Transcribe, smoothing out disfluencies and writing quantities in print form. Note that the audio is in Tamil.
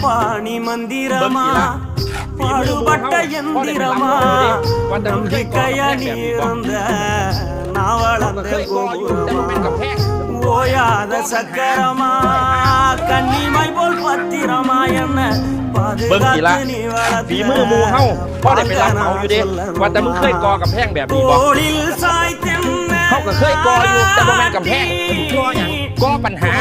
வாணி மந்திரமா பாடுபட்ட எந்திரமா நம்பிக்கையா நீ இருந்த நான் வளர்ந்த கோபுரமா ஓயாத சக்கரமா கண்ணிமை போல் பத்திரமா என்ன பாதுகாத்து நீ வளர்த்தมือมูเฮ้าพ่อได้ไปรับเขาอยู่เด้ว่าแต่มึงเคยกอกับแพงแบบนี้บ่เขาก็เคยกออยู่แต่บ่แม่นกับแพงกออย่างกอปัญหา